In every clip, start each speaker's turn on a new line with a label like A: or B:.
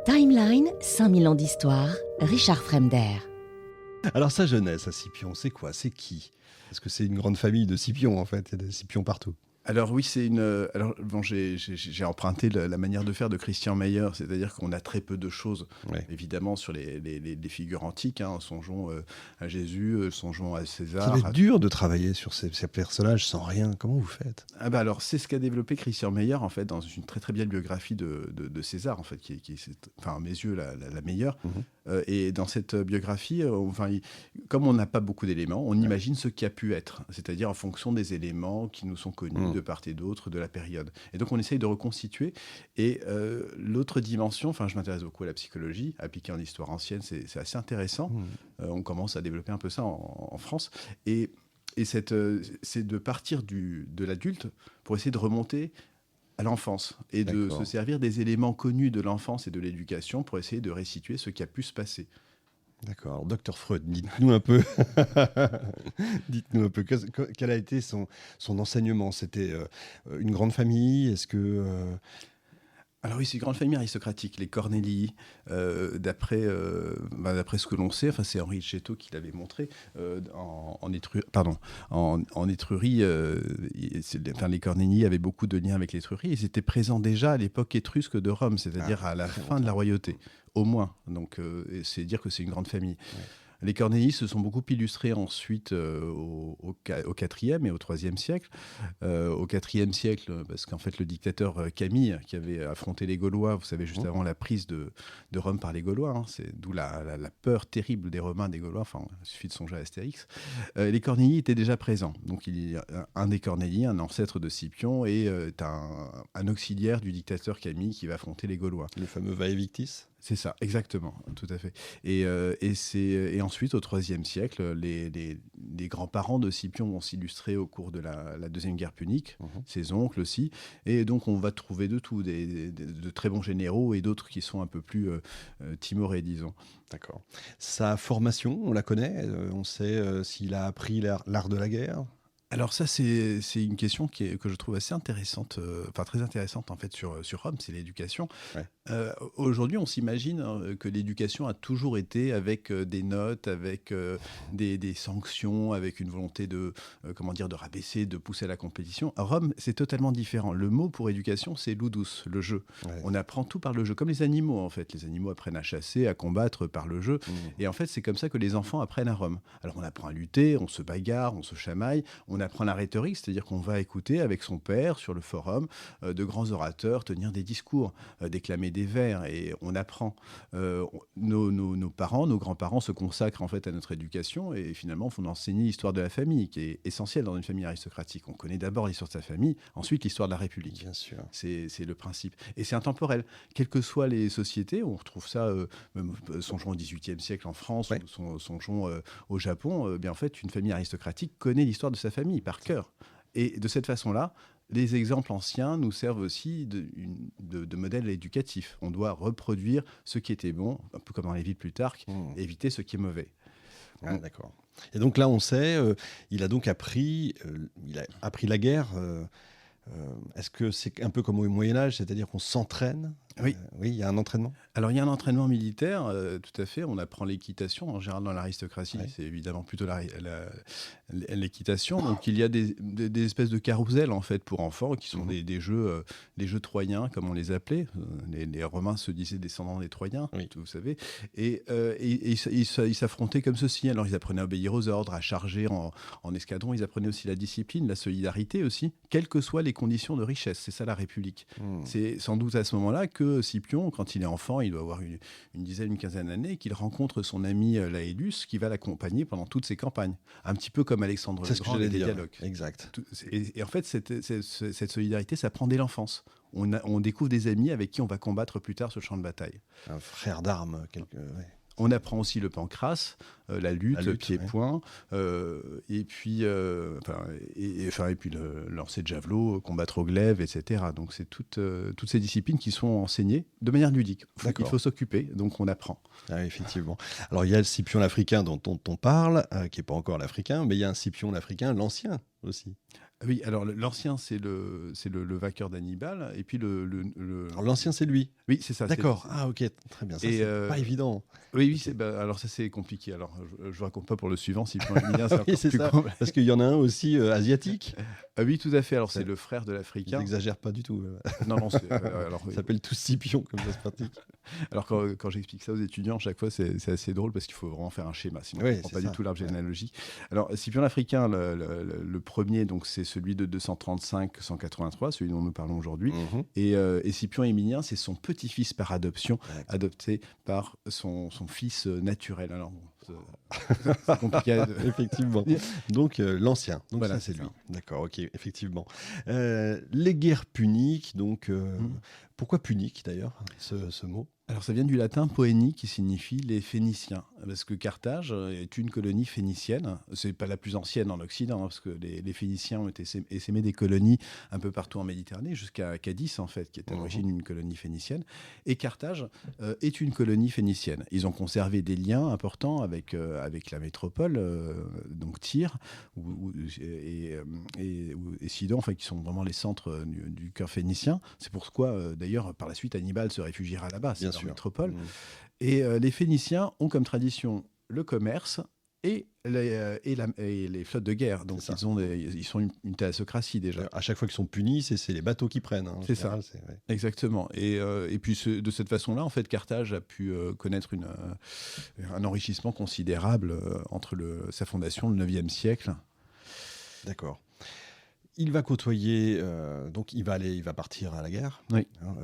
A: Timeline, 5000 ans d'histoire, Richard Fremder.
B: Alors sa jeunesse à Scipion, c'est quoi? C'est qui? Parce que c'est une grande famille de Scipions en fait, il y a des Scipions partout.
C: Alors oui, c'est une. Alors bon, j'ai emprunté la manière de faire de Christian Meyer, c'est-à-dire qu'on a très peu de choses,
B: Ouais.
C: évidemment, sur les figures antiques. Songeons à Jésus, songeons à
B: Ça
C: César.
B: doit être dur de travailler sur ces personnages sans rien. Comment vous faites?
C: Ah bah alors, c'est ce qu'a développé Christian Meyer, en fait, dans une très très belle biographie de César, en fait, qui est, enfin, à mes yeux, la meilleure.
B: Mhm.
C: Et dans cette biographie, comme on n'a pas beaucoup d'éléments, on imagine ce qui a pu être, c'est-à-dire en fonction des éléments qui nous sont connus de part et d'autre de la période. Et donc, on essaye de reconstituer. Et l'autre dimension, je m'intéresse beaucoup à la psychologie, appliquée en histoire ancienne, c'est assez intéressant. On commence à développer un peu ça en France. Et c'est de partir de l'adulte pour essayer de remonter à l'enfance et de
B: D'accord.
C: se servir des éléments connus de l'enfance et de l'éducation pour essayer de restituer ce qui a pu se passer.
B: D'accord. Alors, Docteur Freud, dites-nous un peu. Dites-nous un peu quel a été son enseignement. C'était une grande famille. Est-ce que
C: Alors oui, c'est une grande famille aristocratique, les Cornélii, d'après ce que l'on sait, c'est Henri Chéteau qui l'avait montré, en Étrurie, les Cornélii avaient beaucoup de liens avec l'Étrurie, ils étaient présents déjà à l'époque étrusque de Rome, c'est-à-dire à la fin de la royauté, au moins, donc c'est dire que c'est une grande famille. Ouais. Les Cornélii se sont beaucoup illustrés ensuite au IVe et au IIIe siècle. Au IVe siècle, parce qu'en fait, le dictateur Camille, qui avait affronté les Gaulois, vous savez, juste avant la prise de Rome par les Gaulois, c'est d'où la peur terrible des Romains, des Gaulois, il suffit de songer à Astérix. Les Cornélii étaient déjà présents. Donc, il y a un des Cornélii, un ancêtre de Scipion, et un auxiliaire du dictateur Camille qui va affronter les Gaulois.
B: le fameux Vae Victis?
C: C'est ça, exactement, tout à fait. Et ensuite, au IIIe siècle, les grands-parents de Scipion vont s'illustrer au cours de la Deuxième Guerre punique, ses oncles aussi. Et donc, on va trouver de tout, de très bons généraux et d'autres qui sont un peu plus timorés, disons.
B: D'accord. Sa formation, on la connaît? On sait s'il a appris l'art de la guerre?
C: Alors ça, c'est une question que je trouve assez intéressante, très intéressante en fait sur Rome, c'est l'éducation.
B: Ouais.
C: Aujourd'hui, on s'imagine que l'éducation a toujours été avec des notes, avec des sanctions, avec une volonté de rabaisser, de pousser à la compétition. À Rome, c'est totalement différent. Le mot pour éducation, c'est ludus, le jeu. Ouais. On apprend tout par le jeu, comme les animaux en fait. Les animaux apprennent à chasser, à combattre par le jeu. Et en fait, c'est comme ça que les enfants apprennent à Rome. Alors on apprend à lutter, on se bagarre, on se chamaille, on apprend la rhétorique, c'est-à-dire qu'on va écouter avec son père sur le forum de grands orateurs tenir des discours, déclamer des vers, et on apprend. Nos parents, nos grands-parents se consacrent en fait à notre éducation et finalement font enseigner l'histoire de la famille, qui est essentielle dans une famille aristocratique. On connaît d'abord l'histoire de sa famille, ensuite l'histoire de la République.
B: Bien sûr.
C: C'est le principe. Et c'est intemporel. Quelles que soient les sociétés, on retrouve ça, songeons au XVIIIe siècle en France, ouais. Ou songeons au Japon, bien en fait, une famille aristocratique connaît l'histoire de sa famille par cœur. Et de cette façon-là, les exemples anciens nous servent aussi de modèle éducatif. On doit reproduire ce qui était bon, un peu comme dans les villes Plutarque, et éviter ce qui est mauvais.
B: Ah, d'accord. Et donc là, on sait, il a donc appris la guerre. Est-ce que c'est un peu comme au Moyen-Âge, c'est-à-dire qu'on s'entraîne?
C: Oui.
B: Oui, il y a un entraînement.
C: Alors, il y a un entraînement militaire, tout à fait. On apprend l'équitation. En général, dans l'aristocratie, c'est évidemment plutôt l'équitation. Donc, il y a des espèces de carousels, en fait, pour enfants, qui sont des jeux troyens, comme on les appelait. Les Romains se disaient descendants des Troyens, vous savez. Et ils s'affrontaient comme ceci. Alors, ils apprenaient à obéir aux ordres, à charger en escadron. Ils apprenaient aussi la discipline, la solidarité aussi, quelles que soient les conditions de richesse. C'est ça, la République. C'est sans doute à ce moment-là que Scipion, quand il est enfant, il doit avoir une dizaine, une quinzaine d'années, qu'il rencontre son ami Laelius, qui va l'accompagner pendant toutes ses campagnes. Un petit peu comme Alexandre le Grand avec les dialogues.
B: Exact.
C: Et en fait, cette solidarité, ça prend dès l'enfance. On découvre des amis avec qui on va combattre plus tard sur le champ de bataille.
B: Un frère d'armes,
C: On apprend aussi le pancrace, la lutte pied-point, et puis le lancer de javelot, combattre au glaive, etc. Donc c'est toutes ces disciplines qui sont enseignées de manière ludique. Il faut s'occuper, donc on apprend.
B: Ah, effectivement. Alors il y a le Scipion l'Africain dont on parle, qui n'est pas encore l'Africain, mais il y a un Scipion l'Africain, l'ancien aussi.
C: Oui, alors l'ancien, c'est le vainqueur d'Hannibal, et puis
B: Alors, l'ancien, c'est lui.
C: Oui, c'est ça.
B: D'accord. Ah, ok, très bien. Ça,
C: Et,
B: c'est pas évident.
C: Oui,
B: Ok.
C: alors ça c'est compliqué. Alors je raconte pas pour le suivant, Scipion Émilien, c'est
B: Oui,
C: encore
B: c'est
C: plus
B: ça.
C: complexe.
B: Parce qu'il y en a un aussi asiatique.
C: Ah oui, tout à fait. Alors
B: Ça-
C: c'est le frère de
B: Ils
C: l'Africain.
B: n'exagèrent pas du tout.
C: Non, alors,
B: Ils s'appellent tous Scipion, comme ça se pratique.
C: alors quand j'explique ça aux étudiants, chaque fois c'est assez drôle parce qu'il faut vraiment faire un schéma, sinon on
B: Ouais,
C: ne comprend
B: c'est
C: pas
B: ça.
C: du tout l'arbre
B: Ouais.
C: généalogique. Alors Scipion l'Africain, le premier, donc c'est celui de 235-183, celui dont nous parlons aujourd'hui.
B: Mhm.
C: Et Scipion Émilien, c'est son petit-fils par adoption,
B: D'accord.
C: adopté par son fils naturel. Alors bon, c'est compliqué à...
B: Effectivement. Donc, l'ancien. Donc,
C: Voilà,
B: ça, c'est
C: c'est
B: lui.
C: ça.
B: D'accord, ok, effectivement. Les guerres puniques, donc, pourquoi punique d'ailleurs, ce mot?
C: Alors ça vient du latin poeni qui signifie les Phéniciens, parce que Carthage est une colonie phénicienne. C'est pas la plus ancienne en Occident, parce que les Phéniciens ont essaimé des colonies un peu partout en Méditerranée, jusqu'à Cadiz en fait, qui est à l'origine une colonie phénicienne. Et Carthage est une colonie phénicienne. Ils ont conservé des liens importants avec la métropole, donc Tyr et Sidon, enfin qui sont vraiment les centres du cœur phénicien. C'est pourquoi d'ailleurs par la suite Hannibal se réfugiera là-bas.
B: Bien
C: Leur
B: sûr.
C: métropole.
B: Mhm.
C: Et les Phéniciens ont comme tradition le commerce et les flottes de guerre. Donc
B: C'est ça.
C: ils sont une thalasocratie déjà.
B: À chaque fois qu'ils sont punis, c'est les bateaux qui prennent. En
C: C'est
B: général,
C: ça.
B: ouais.
C: Exactement. Et puis de cette façon-là, en fait, Carthage a pu connaître un enrichissement considérable entre sa fondation, le 9e siècle.
B: D'accord. Il va côtoyer, donc il va partir à la guerre,
C: Oui.
B: hein,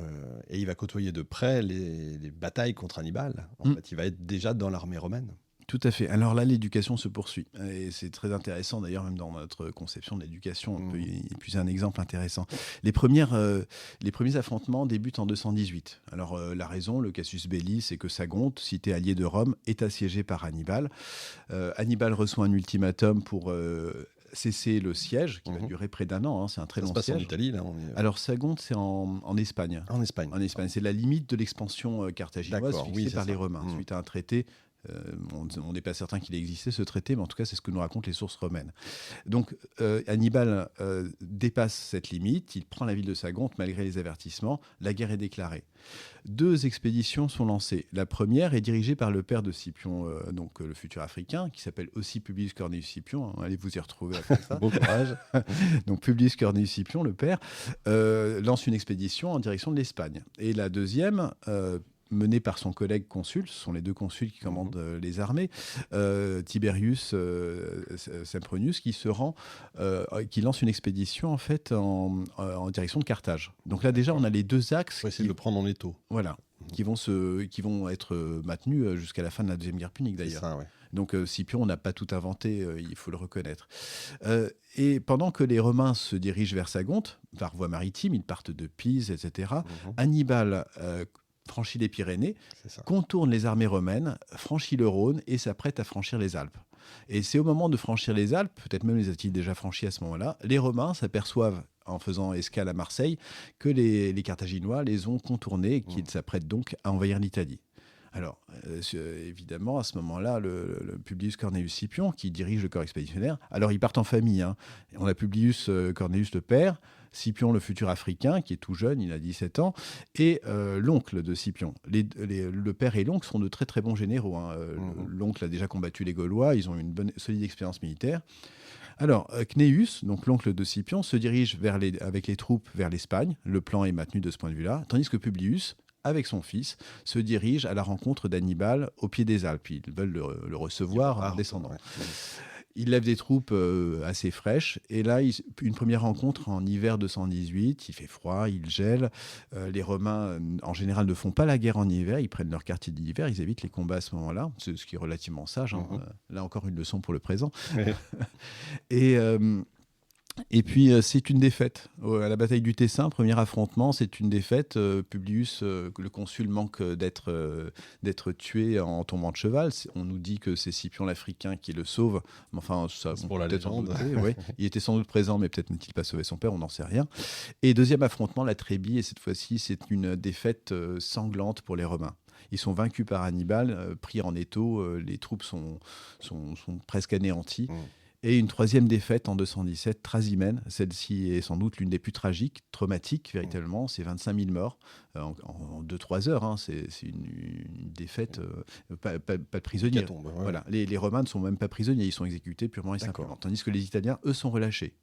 B: et il va côtoyer de près les batailles contre Hannibal. En fait, il va être déjà dans l'armée romaine.
C: Tout à fait. Alors là, l'éducation se poursuit. Et c'est très intéressant, d'ailleurs, même dans notre conception de l'éducation, on peut y puiser un exemple intéressant. Les premiers affrontements débutent en 218. Alors, la raison, le casus belli, c'est que Sagonte, cité alliée de Rome, est assiégée par Hannibal. Hannibal reçoit un ultimatum pour cesser le siège, qui va durer près d'1 an. Hein, c'est un très
B: Ça se
C: long
B: passe en
C: siège.
B: Italie, là.
C: Alors, Sagonte, c'est en Espagne.
B: En Espagne.
C: En Espagne, c'est la limite de l'expansion carthaginoise
B: D'accord,
C: fixée
B: oui, c'est
C: par
B: ça.
C: les Romains, suite à un traité. On n'est pas certain qu'il ait existé ce traité, mais en tout cas, c'est ce que nous racontent les sources romaines. Donc, Hannibal dépasse cette limite, il prend la ville de Sagonte malgré les avertissements, la guerre est déclarée. 2 expéditions sont lancées. La première est dirigée par le père de Scipion, donc le futur africain, qui s'appelle aussi Publius Cornelius Scipion. Allez vous y retrouver après ça.
B: Bon courage.
C: Donc Publius Cornelius Scipion, le père, lance une expédition en direction de l'Espagne. Et la deuxième, menée par son collègue consul, ce sont les 2 consuls qui commandent les armées, Tiberius Sempronius, qui lance une expédition en fait en direction de Carthage. Donc là déjà, on a les 2 axes
B: Faut essayer de le prendre en étau.
C: voilà, qui vont être maintenus jusqu'à la fin de la Deuxième Guerre punique
B: C'est
C: d'ailleurs.
B: ça, ouais.
C: Donc Scipion n'a pas tout inventé, il faut le reconnaître. Et pendant que les Romains se dirigent vers Sagonte, par voie maritime, ils partent de Pise, etc., Hannibal franchit les Pyrénées,
B: C'est ça.
C: contourne les armées romaines, franchit le Rhône et s'apprête à franchir les Alpes. Et c'est au moment de franchir les Alpes, peut-être même les a-t-il déjà franchis à ce moment-là, les Romains s'aperçoivent, en faisant escale à Marseille, que les Carthaginois les ont contournés et qu'ils s'apprêtent donc à envahir l'Italie. Alors, évidemment, à ce moment-là, le Publius Cornelius Scipion, qui dirige le corps expéditionnaire, alors ils partent en famille. Hein. On a Publius Cornelius le père, Scipion le futur africain, qui est tout jeune, il a 17 ans, et l'oncle de Scipion. Le père et l'oncle sont de très très bons généraux. Hein. L'oncle a déjà combattu les Gaulois, ils ont une solide expérience militaire. Alors, Cnéus, donc l'oncle de Scipion, se dirige avec les troupes vers l'Espagne. Le plan est maintenu de ce point de vue-là, tandis que Publius, avec son fils, se dirige à la rencontre d'Hannibal au pied des Alpes. Ils veulent le recevoir en descendant.
B: Ouais.
C: Il lève des troupes assez fraîches. Et là, une première rencontre en hiver 218. Il fait froid, il gèle. Les Romains, en général, ne font pas la guerre en hiver. Ils prennent leur quartier d'hiver. Ils évitent les combats à ce moment-là. C'est ce qui est relativement sage. Hein. Là encore, une leçon pour le présent.
B: Ouais.
C: Et puis, c'est une défaite. À la bataille du Tessin, premier affrontement, c'est une défaite. Publius, le consul, manque d'être tué en tombant de cheval. On nous dit que c'est Scipion l'Africain qui le sauve. Mais enfin, ça,
B: C'est pour la
C: peut-être en
B: légende.
C: douter, ouais. Il était sans doute présent, mais peut-être n'a-t-il pas sauvé son père, on n'en sait rien. Et deuxième affrontement, la Trébie. Et cette fois-ci, c'est une défaite sanglante pour les Romains. Ils sont vaincus par Hannibal, pris en étau. Les troupes sont presque anéanties. Et une troisième défaite en 217, Trasimène. Celle-ci est sans doute l'une des plus tragiques, traumatiques, véritablement. C'est 25 000 morts en 2-3 heures. Hein. C'est une défaite, pas de prisonniers.
B: Tombe, ouais.
C: Voilà. Les Romains ne sont même pas prisonniers, ils sont exécutés purement et simplement. Tandis que les Italiens, eux, sont relâchés.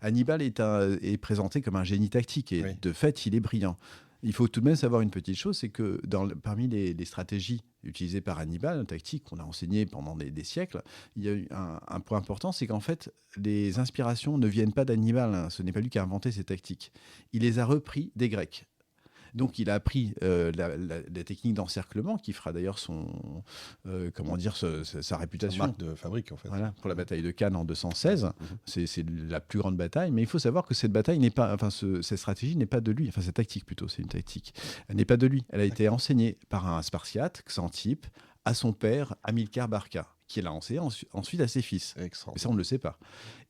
C: Hannibal est présenté comme un génie tactique et de fait, il est brillant. Il faut tout de même savoir une petite chose, c'est que parmi les stratégies utilisées par Hannibal, tactiques qu'on a enseignées pendant des siècles, il y a eu un point important, c'est qu'en fait, les inspirations ne viennent pas d'Hannibal. Hein. Ce n'est pas lui qui a inventé ces tactiques. Il les a repris des Grecs. Donc, il a appris la technique d'encerclement qui fera d'ailleurs sa réputation.
B: Sa marque de fabrique, en fait.
C: Voilà, pour la bataille de Cannes en 216. C'est la plus grande bataille. Mais il faut savoir que cette bataille n'est pas, cette stratégie n'est pas de lui. Enfin, cette tactique plutôt, c'est une tactique. Elle n'est pas de lui. Elle a été enseignée par un Spartiate, Xantippe, à son père, Hamilcar Barca, qui l'a enseigné ensuite à ses fils. Mais ça, on ne le sait pas.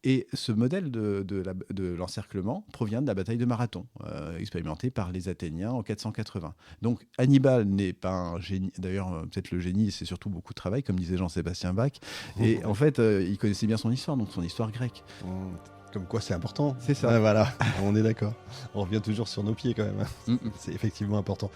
C: Et ce modèle de l'encerclement provient de la bataille de Marathon, expérimentée par les Athéniens en 480. Donc Hannibal n'est pas un génie. D'ailleurs, peut-être le génie, c'est surtout beaucoup de travail, comme disait Jean-Sébastien Bach. Et en fait, il connaissait bien son histoire, donc son histoire grecque.
B: Comme quoi, c'est important.
C: C'est ça.
B: Ah, voilà, on est d'accord. On revient toujours sur nos pieds quand même. C'est effectivement important.